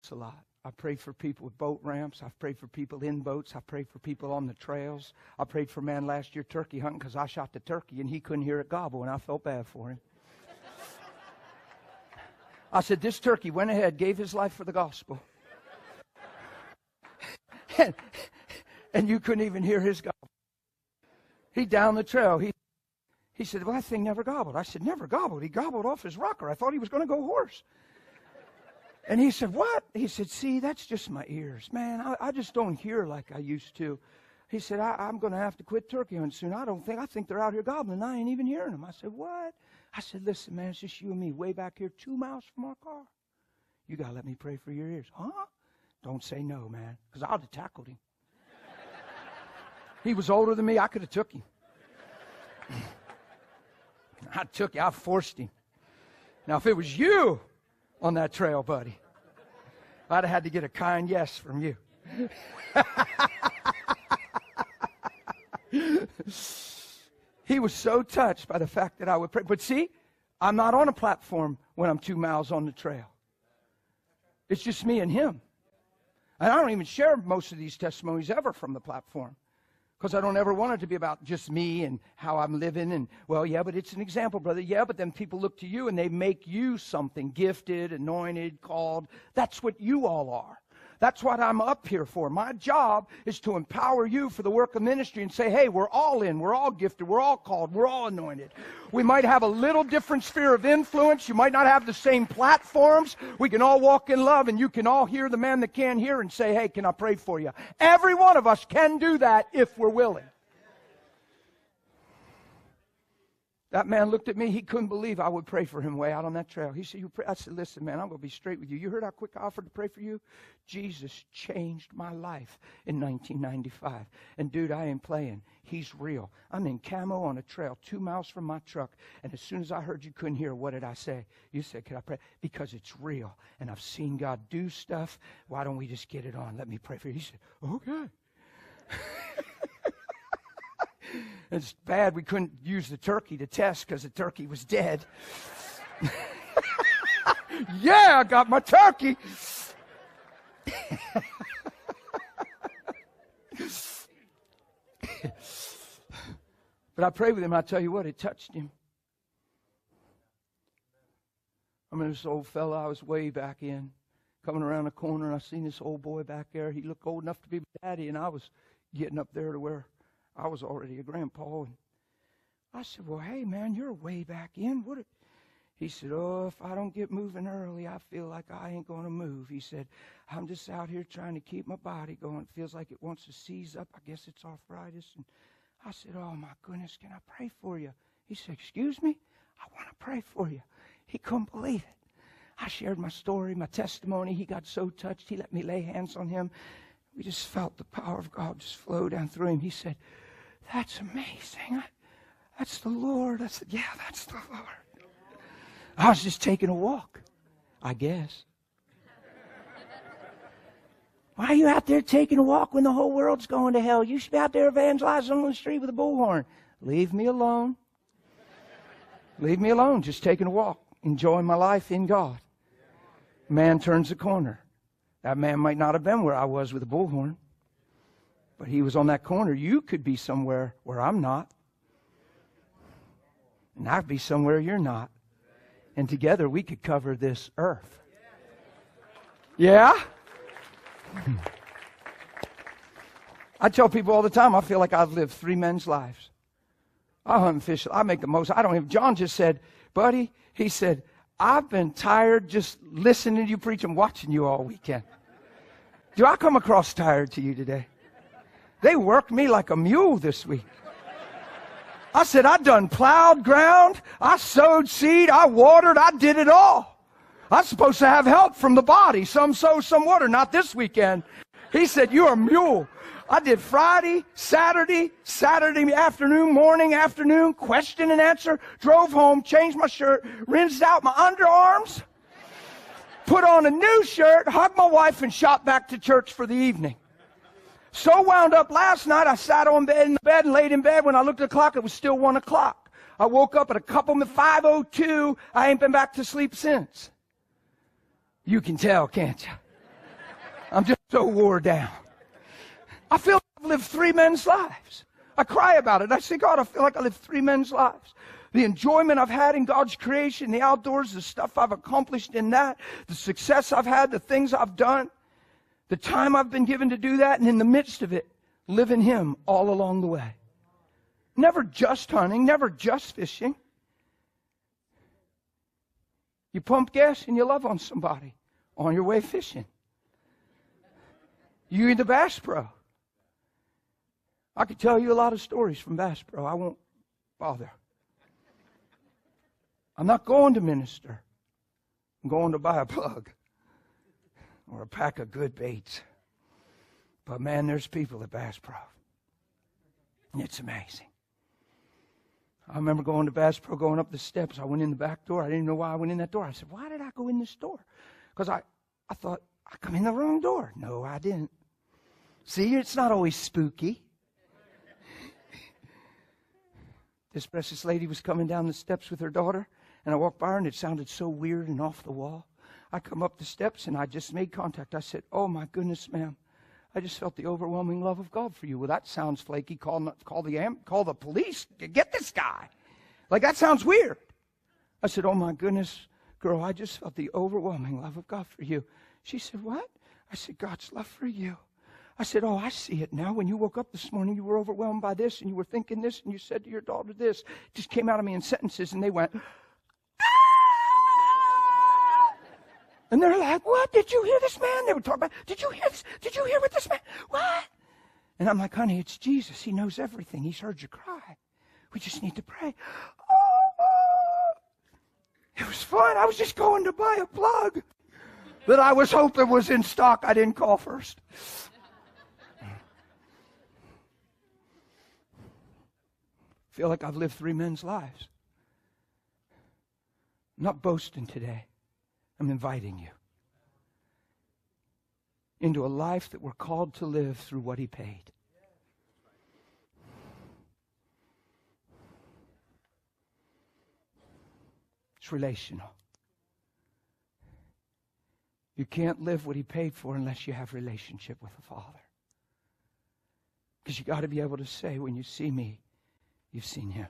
boats a lot. I prayed for people with boat ramps. I've prayed for people in boats. I prayed for people on the trails. I prayed for a man last year turkey hunting because I shot the turkey and he couldn't hear it gobble, and I felt bad for him. I said, this turkey went ahead, gave his life for the gospel. And you couldn't even hear his gobble. He down the trail. He said, well, that thing never gobbled. I said, never gobbled. He gobbled off his rocker. I thought he was going to go hoarse. And he said, what? He said, see, that's just my ears. Man, I just don't hear like I used to. He said, I'm going to have to quit turkey hunting soon. I think they're out here gobbling. I ain't even hearing them. I said, what? I said, listen, man, it's just you and me way back here 2 miles from our car. You got to let me pray for your ears. Huh? Don't say no, man, because I'd have tackled him. He was older than me. I could have took him. I forced him. Now, if it was you on that trail, buddy, I'd have had to get a kind yes from you. He was so touched by the fact that I would pray. But see, I'm not on a platform when I'm 2 miles on the trail. It's just me and him. And I don't even share most of these testimonies ever from the platform, because I don't ever want it to be about just me and how I'm living. And, well, yeah, but it's an example, brother. Yeah, but then people look to you and they make you something gifted, anointed, called. That's what you all are. That's what I'm up here for. My job is to empower you for the work of ministry and say, hey, we're all in, we're all gifted, we're all called, we're all anointed. We might have a little different sphere of influence. You might not have the same platforms. We can all walk in love, and you can all hear the man that can't hear and say, hey, can I pray for you? Every one of us can do that if we're willing. That man looked at me. He couldn't believe I would pray for him way out on that trail. He said, you pray? I said, listen, man, I'm going to be straight with you. You heard how quick I offered to pray for you? Jesus changed my life in 1995. And, dude, I ain't playing. He's real. I'm in camo on a trail 2 miles from my truck. And as soon as I heard you couldn't hear, what did I say? You said, can I pray? Because it's real. And I've seen God do stuff. Why don't we just get it on? Let me pray for you. He said, okay. It's bad we couldn't use the turkey to test because the turkey was dead. Yeah, I got my turkey. But I prayed with him, and I tell you what, it touched him. I mean, this old fella, I was way back in, coming around the corner, and I seen this old boy back there. He looked old enough to be my daddy, and I was getting up there to where I was already a grandpa. And I said, well, hey, man, you're way back in. He said, oh, if I don't get moving early, I feel like I ain't going to move. He said, I'm just out here trying to keep my body going. It feels like it wants to seize up. I guess it's arthritis. And I said, oh, my goodness, can I pray for you? He said, excuse me? I want to pray for you. He couldn't believe it. I shared my story, my testimony. He got so touched, he let me lay hands on him. We just felt the power of God just flow down through him. He said, that's amazing. That's the Lord. I said, yeah, that's the Lord. I was just taking a walk, I guess. Why are you out there taking a walk when the whole world's going to hell? You should be out there evangelizing on the street with a bullhorn. Leave me alone. Leave me alone. Just taking a walk, enjoying my life in God. Man turns the corner. That man might not have been where I was with a bullhorn, but he was on that corner. You could be somewhere where I'm not, and I'd be somewhere you're not. And together we could cover this earth. Yeah? I tell people all the time, I feel like I've lived 3 men's lives. I hunt and fish. I make the most. John just said, buddy, he said, I've been tired just listening to you preach and watching you all weekend. Do I come across tired to you today? They worked me like a mule this week. I said, I done plowed ground, I sowed seed, I watered, I did it all. I'm supposed to have help from the body. Some sow, some water. Not this weekend. He said, you're a mule. I did Friday, Saturday afternoon, morning, afternoon, question and answer, drove home, changed my shirt, rinsed out my underarms, put on a new shirt, hugged my wife, and shot back to church for the evening. So wound up last night, I sat in the bed and laid in bed. When I looked at the clock, it was still 1 o'clock. I woke up at 5:02. I ain't been back to sleep since. You can tell, can't you? I'm just so wore down. I feel like I've lived 3 men's lives. I cry about it. I say, God, I feel like I lived 3 men's lives. The enjoyment I've had in God's creation, the outdoors, the stuff I've accomplished in that, the success I've had, the things I've done, the time I've been given to do that, and in the midst of it, living Him all along the way. Never just hunting, never just fishing. You pump gas and you love on somebody on your way fishing. You're the Bass Pro. I could tell you a lot of stories from Bass Pro. I won't bother. I'm not going to minister. I'm going to buy a plug or a pack of good baits. But man, there's people at Bass Pro. And it's amazing. I remember going to Bass Pro, going up the steps. I went in the back door. I didn't know why I went in that door. I said, why did I go in this door? Because I thought, I come in the wrong door. No, I didn't. See, it's not always spooky. This precious lady was coming down the steps with her daughter, and I walked by her, and it sounded so weird and off the wall. I come up the steps, and I just made contact. I said, oh, my goodness, ma'am. I just felt the overwhelming love of God for you. Well, that sounds flaky. Call the police. Get this guy. Like, that sounds weird. I said, oh, my goodness, girl, I just felt the overwhelming love of God for you. She said, what? I said, God's love for you. I said, oh, I see it now. When you woke up this morning, you were overwhelmed by this, and you were thinking this, and you said to your daughter this. It just came out of me in sentences, and they went, ah! And they're like, what? Did you hear this man? They were talking about, did you hear this? Did you hear what this man? What? And I'm like, honey, it's Jesus. He knows everything. He's heard you cry. We just need to pray. Oh. It was fun. I was just going to buy a plug that I was hoping was in stock. I didn't call first. Feel like I've lived 3 men's lives. I'm not boasting today. I'm inviting you into a life that we're called to live through what He paid. It's relational. You can't live what He paid for unless you have relationship with the Father. Because you got to be able to say, when you see me, you've seen Him.